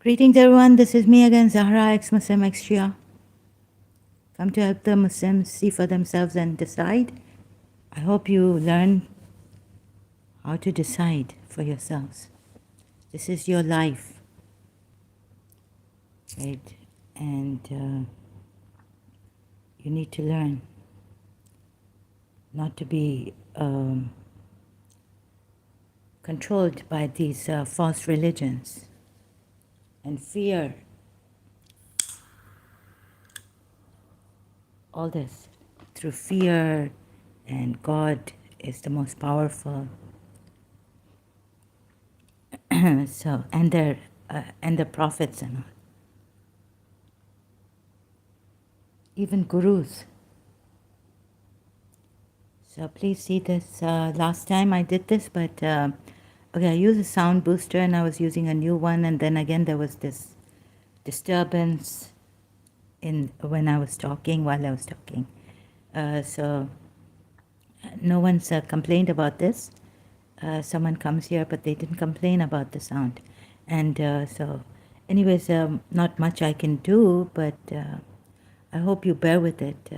Greetings everyone, this is me again, Zahra, ex-Muslim, ex-Shia. Come to help the Muslims see for themselves and decide. I hope you learn how to decide for yourselves. This is your life, right? And you need to learn not to be controlled by these false religions and fear all this through fear, and God is the most powerful. So and the prophets and all, even gurus. So please see this. Last time I did this, but okay, I used a sound booster and I was using a new one, and then again there was this disturbance while I was talking. So no one's complained about this. Someone comes here, but they didn't complain about the sound. And so anyways, not much I can do, but I hope you bear with it.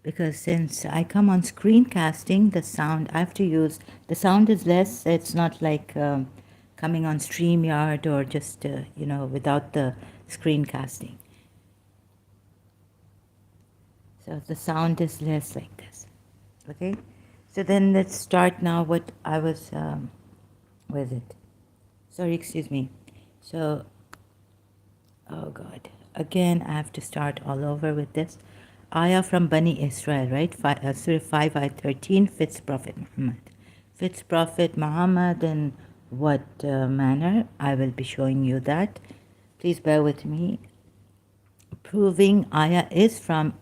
Because since I come on screencasting, the sound I have to use, the sound is less. It's not like coming on StreamYard or just, without the screencasting. So the sound is less like this. Okay? So then let's start now what I was, where is it? Sorry, excuse me. So, oh God. Again, I have to start all over with this. Ayah from Bani Israel, right? Surah 5, Ayah 13, fits Prophet Muhammad. Fits Prophet Muhammad in what manner? I will be showing you that. Please bear with me. Proving Ayah is from,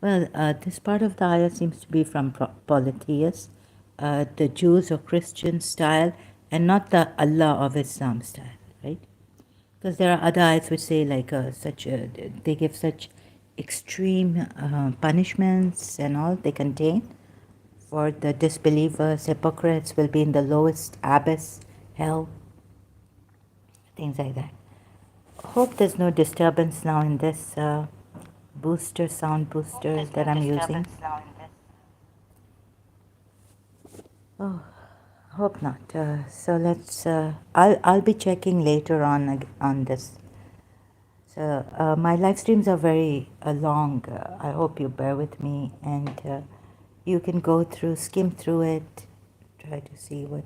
this part of the Ayah seems to be from Polytheists, the Jews or Christian style, and not the Allah of Islam style, right? Because there are other ayats which say like they give such extreme punishments and all they contain for the disbelievers. Hypocrites will be in the lowest abyss, hell, things like that. Hope there's no disturbance now in this sound booster that I'm using. Oh, hope not. So let's. I'll be checking later on this. So my live streams are very long. I hope you bear with me, and you can go through, skim through it, try to see what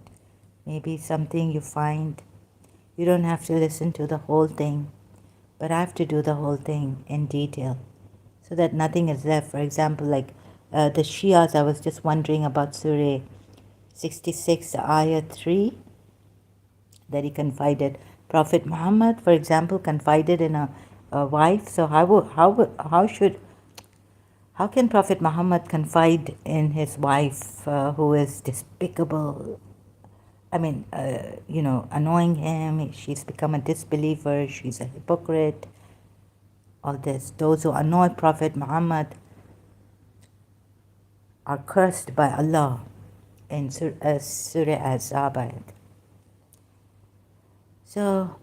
maybe something you find. You don't have to listen to the whole thing, but I have to do the whole thing in detail so that nothing is left. For example, like the Shias, I was just wondering about Surah 66, Ayah 3, that he confided. Prophet Muhammad, for example, confided in a wife. So how can Prophet Muhammad confide in his wife who is despicable? I mean, annoying him. She's become a disbeliever. She's a hypocrite. All this. Those who annoy Prophet Muhammad are cursed by Allah in Surah Az-Zabiyat. So,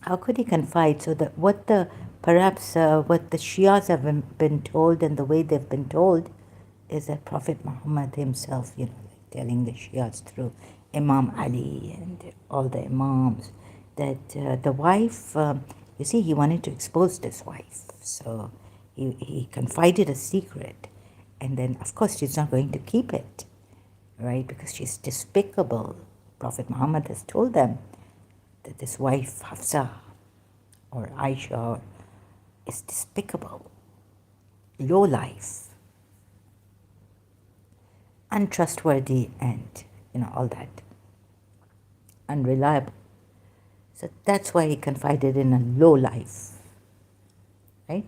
how could he confide? So that what the Shias have been told, and the way they've been told, is that Prophet Muhammad himself, like telling the Shias through Imam Ali and all the Imams, that the wife, you see, he wanted to expose this wife. So he confided a secret. And then, of course, she's not going to keep it, right? Because she's despicable. Prophet Muhammad has told them that this wife, Hafsa or Aisha, is despicable, low life. untrustworthy and, all that, unreliable. So that's why he confided in a low life, right?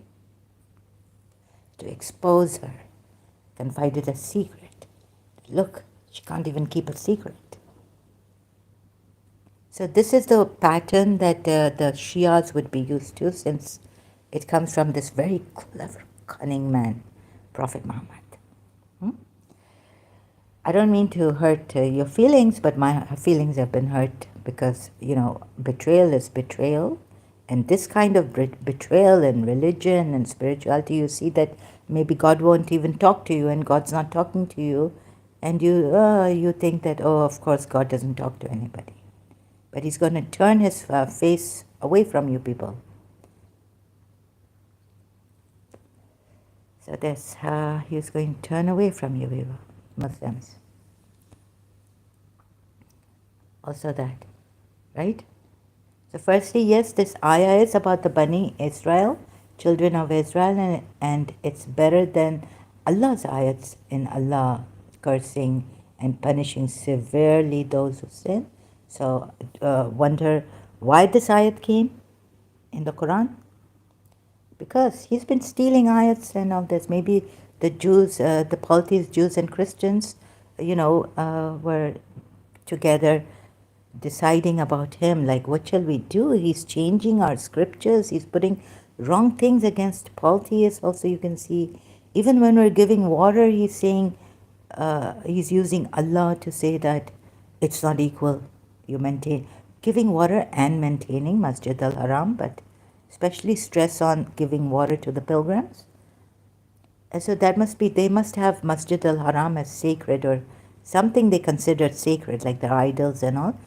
To expose her, confided a secret. Look, she can't even keep a secret. So this is the pattern that the Shias would be used to, since it comes from this very clever, cunning man, Prophet Muhammad. I don't mean to hurt your feelings, but my feelings have been hurt because, betrayal is betrayal. And this kind of betrayal in religion and spirituality, you see that maybe God won't even talk to you and God's not talking to you. And you think that, oh, of course, God doesn't talk to anybody. But he's going to turn his face away from you people. So that's he's going to turn away from you people, Muslims. Also that, right? So firstly, yes, this ayah is about the Bani Israel, children of Israel, and it's better than Allah's ayats in Allah cursing and punishing severely those who sin. So wonder why this ayat came in the Quran? Because he's been stealing ayats and all this. Maybe the Jews, the Polytheists, Jews and Christians, were together deciding about him, like, what shall we do? He's changing our scriptures. He's putting wrong things against polytheists. Also, you can see, even when we're giving water, he's saying, he's using Allah to say that it's not equal. You maintain giving water and maintaining Masjid al-Haram, but especially stress on giving water to the pilgrims. And so that must be, they must have Masjid al-Haram as sacred, or something they considered sacred, like their idols and all.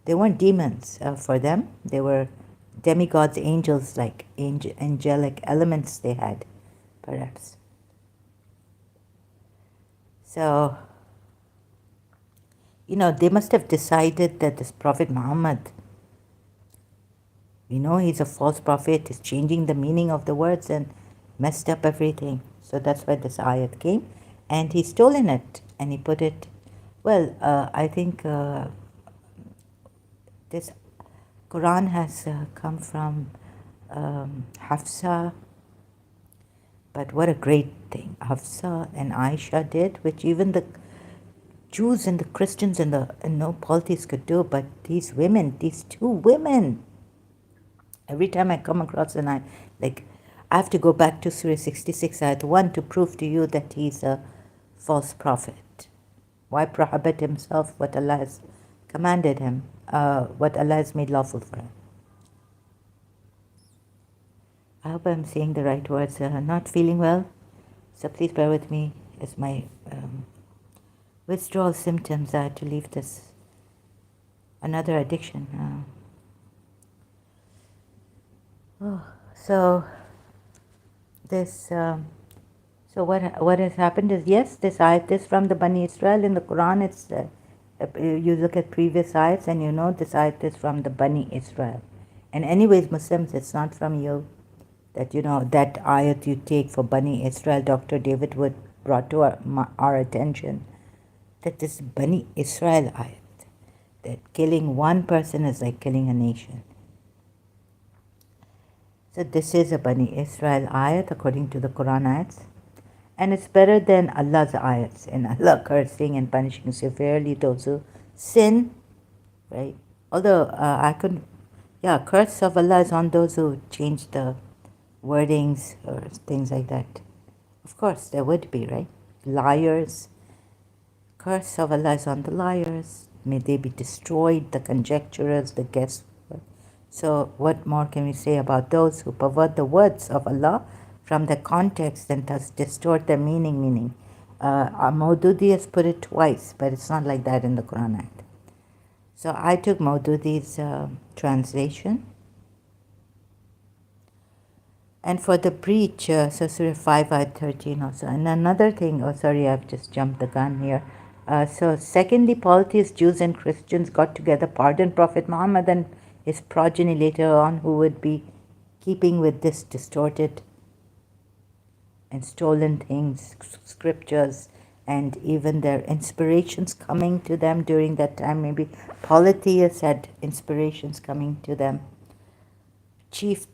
They weren't demons for them. They were demigods, angels, like angelic elements they had, perhaps. So, they must have decided that this Prophet Muhammad, he's a false prophet, he's changing the meaning of the words and messed up everything. So that's why this ayat came. And he's stolen it and he put it, I think this Quran has come from Hafsa, but what a great thing Hafsa and Aisha did, which even the Jews and the Christians and no polytheists could do. But these women, these two women, every time I come across I have to go back to Surah 66 ayat 1 to prove to you that he's a false prophet. Why prohibit himself what Allah has commanded him, what Allah has made lawful for him? I hope I'm saying the right words. Not feeling well, so please bear with me as my withdrawal symptoms. I had to leave this, another addiction. So this, so what has happened is, yes, this ayat is from the Bani Israel in the Quran. It's you look at previous ayats and this ayat is from the Bani Israel. And anyways, Muslims, it's not from you. That that ayat you take for Bani Israel, Dr. David Wood brought to our attention, that this Bani Israel ayat, that killing one person is like killing a nation. So this is a Bani Israel ayat according to the Quran ayats, and it's better than Allah's ayats, and Allah cursing and punishing severely those who sin, right? Although curse of Allah is on those who change the wordings or things like that. Of course, there would be, right? Liars. Curse of Allah is on the liars. May they be destroyed, the conjecturers, the guesswork. So what more can we say about those who pervert the words of Allah from the context and thus distort their meaning? Maududi has put it twice, but it's not like that in the Quran ayat. So I took Maududi's translation. And for the breach, so Surah 5 ayat 13 also. And another thing, I've just jumped the gun here. So secondly, polytheists, Jews and Christians got together, pardoned Prophet Muhammad and his progeny later on, who would be keeping with this distorted and stolen things, scriptures, and even their inspirations coming to them during that time. Maybe Polytheists had inspirations coming to them. Chiefs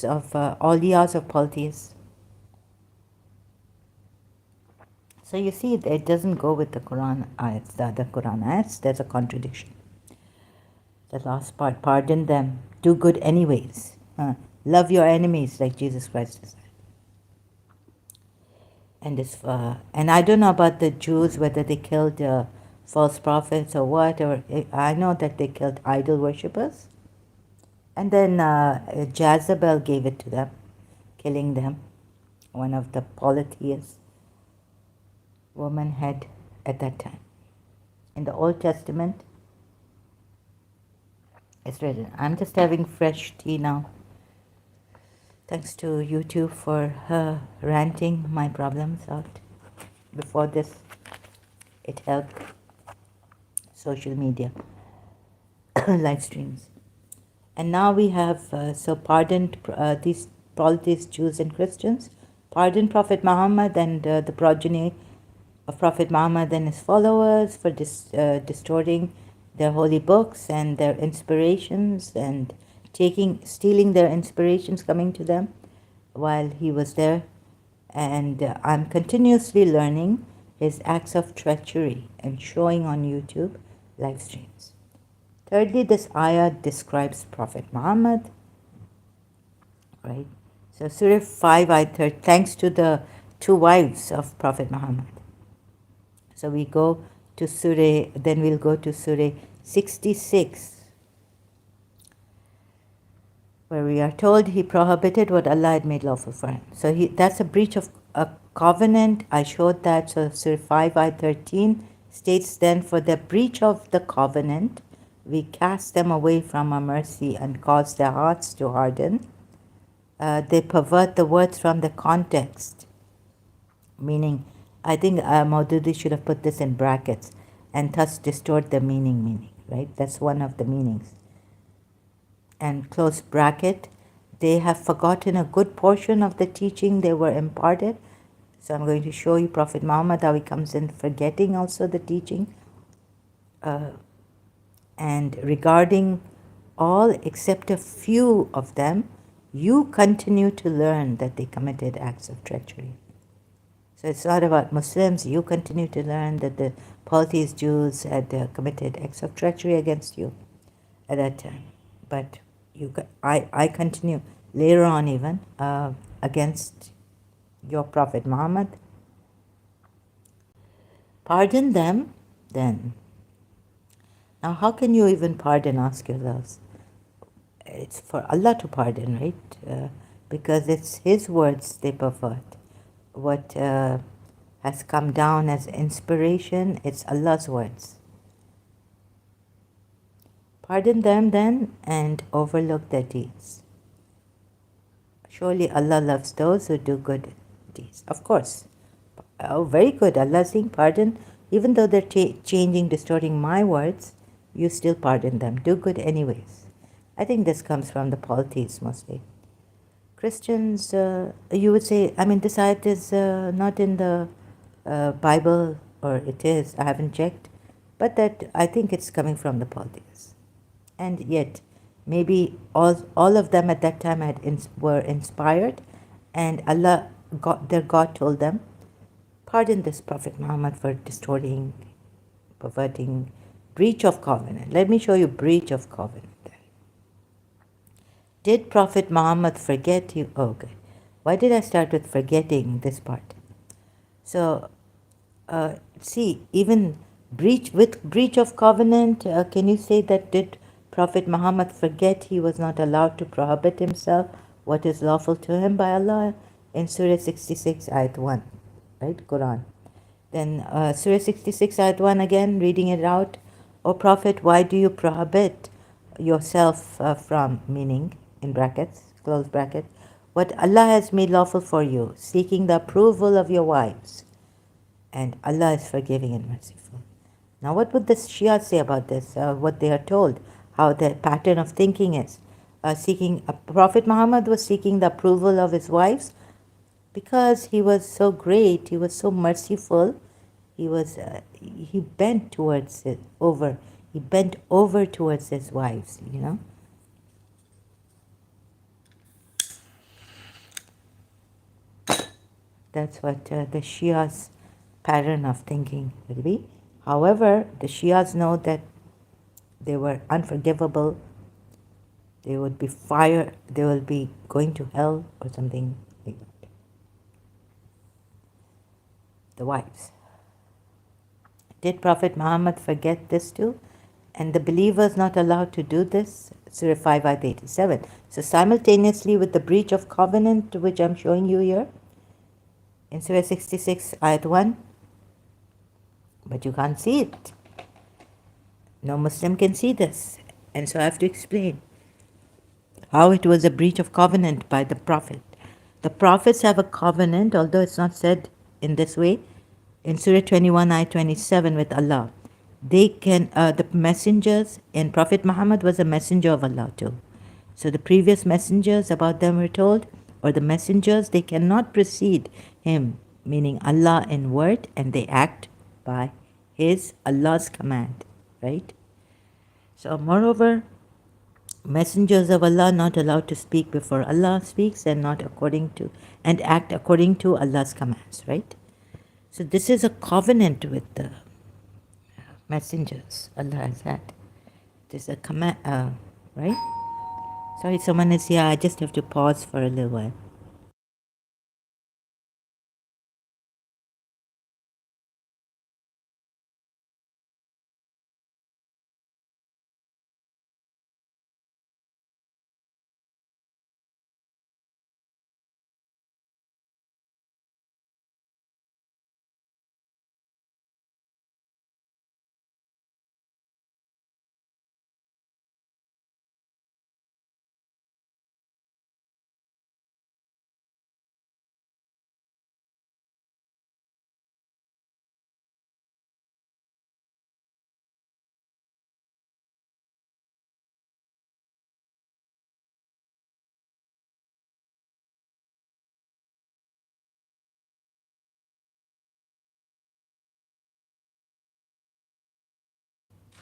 of awliyas of Polytheists. So you see, it doesn't go with the Quran ayats, the other Quran ayats. There's a contradiction. The last part, pardon them, do good anyways. Love your enemies, like Jesus Christ said. And I don't know about the Jews, whether they killed false prophets or what. Or I know that they killed idol worshippers, and then Jezebel gave it to them, killing them. One of the polytheists woman had at that time. In the Old Testament, it's written. I'm just having fresh tea now. Thanks to YouTube for ranting my problems out. Before this, it helped. Social media, live streams. And now we have, so pardoned these polytheists, Jews and Christians, pardoned Prophet Muhammad and the progeny of Prophet Muhammad and his followers for distorting their holy books and their inspirations and stealing their inspirations coming to them while he was there. And I'm continuously learning his acts of treachery and showing on YouTube live streams. Thirdly, this ayah describes Prophet Muhammad, right? So Surah 5, ayah 30, thanks to the two wives of Prophet Muhammad. So we go to Surah, then we'll go to Surah 66, where we are told he prohibited what Allah had made lawful for him. So that's a breach of a covenant. I showed that. So Surah 5, ayah 13 states, then for the breach of the covenant, we cast them away from our mercy and cause their hearts to harden. They pervert the words from the context, meaning, I think Maududi should have put this in brackets, and thus distort the meaning, right? That's one of the meanings. And close bracket, they have forgotten a good portion of the teaching they were imparted. So I'm going to show you Prophet Muhammad, how he comes in forgetting also the teaching. And regarding all except a few of them, you continue to learn that they committed acts of treachery. So it's not about Muslims. You continue to learn that the polytheist Jews had committed acts of treachery against you at that time. But I continue later on even against your Prophet Muhammad. Pardon them then. Now how can you even pardon, ask yourselves? It's for Allah to pardon, right? Because it's His words they pervert. What has come down as inspiration, it's Allah's words. Pardon them then and overlook their deeds. Surely Allah loves those who do good deeds. Of course. Oh, very good. Allah is saying pardon. Even though they're changing, distorting my words, you still pardon them. Do good anyways. I think this comes from the polytheists mostly. Christians, you would say, I mean, this ayat is not in the Bible, or it is, I haven't checked, but that I think it's coming from the polytheists. And yet, maybe all of them at that time were inspired, and Allah, their God told them, pardon this Prophet Muhammad for distorting, perverting, breach of covenant. Let me show you breach of covenant. Did Prophet Muhammad forget you? Oh, okay. Why did I start with forgetting this part? So, see, even breach of covenant, can you say that did Prophet Muhammad forget he was not allowed to prohibit himself what is lawful to him by Allah? In Surah 66, ayat 1, right? Quran. Then Surah 66, ayat 1 again, reading it out. O Prophet, why do you prohibit yourself from, meaning, in brackets, close bracket, what Allah has made lawful for you, seeking the approval of your wives. And Allah is forgiving and merciful. Now what would the Shia say about this, what they are told, how their pattern of thinking is? Prophet Muhammad was seeking the approval of his wives because he was so great, he was so merciful, he bent towards it over. He bent over towards his wives, you know. That's what the Shias' pattern of thinking will be. However, the Shias know that they were unforgivable. They would be fired. They will be going to hell or something like that. The wives. Did Prophet Muhammad forget this too? And the believers not allowed to do this? Surah 5 ayat 87. So simultaneously with the breach of covenant, which I'm showing you here, in Surah 66 ayat 1, but you can't see it. No Muslim can see this. And so I have to explain how it was a breach of covenant by the Prophet. The Prophets have a covenant, although it's not said in this way, in Surah 21, ayat 27 with Allah. They can, the messengers, and Prophet Muhammad was a messenger of Allah too. So the previous messengers about them were told, or the messengers, they cannot precede him, meaning Allah in word, and they act by his, Allah's command, right? So moreover, messengers of Allah not allowed to speak before Allah speaks and not according to, and act according to Allah's commands, right? So this is a covenant with the messengers Allah has had. This is a command, right? Sorry, someone is here. I just have to pause for a little while.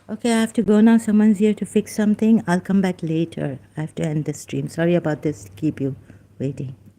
Okay, I have to go now. Someone's here to fix something. I'll come back later. I have to end the stream. Sorry about this. Keep you waiting.